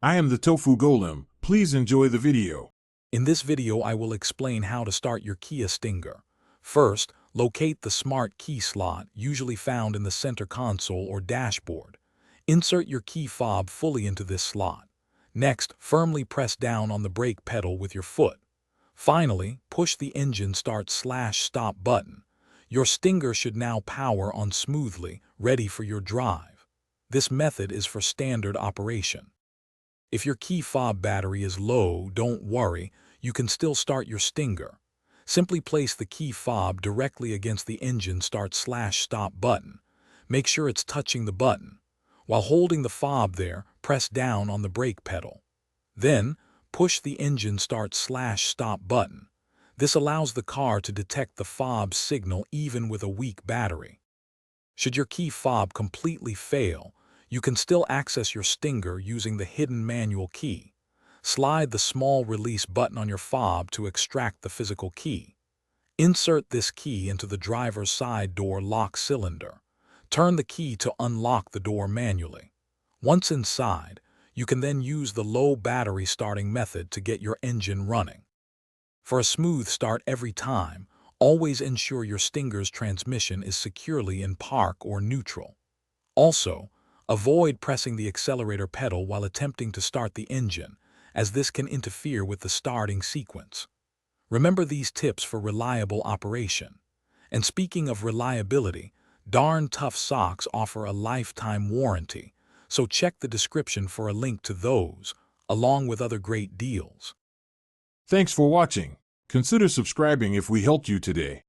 I am the Tofu Golem. Please enjoy the video. In this video, I will explain how to start your Kia Stinger. First, locate the smart key slot, usually found in the center console or dashboard. Insert your key fob fully into this slot. Next, firmly press down on the brake pedal with your foot. Finally, push the engine start/stop button. Your Stinger should now power on smoothly, ready for your drive. This method is for standard operation. If your key fob battery is low, don't worry, you can still start your Stinger. Simply place the key fob directly against the engine start/stop button. Make sure it's touching the button. While holding the fob there, press down on the brake pedal. Then, push the engine start/stop button. This allows the car to detect the fob's signal even with a weak battery. Should your key fob completely fail, you can still access your Stinger using the hidden manual key. Slide the small release button on your fob to extract the physical key. Insert this key into the driver's side door lock cylinder. Turn the key to unlock the door manually. Once inside, you can then use the low battery starting method to get your engine running. For a smooth start every time, always ensure your Stinger's transmission is securely in park or neutral. Also, avoid pressing the accelerator pedal while attempting to start the engine, as this can interfere with the starting sequence. Remember these tips for reliable operation. And speaking of reliability, Darn Tough Socks offer a lifetime warranty, so check the description for a link to those, along with other great deals. Thanks for watching. Consider subscribing if we helped you today.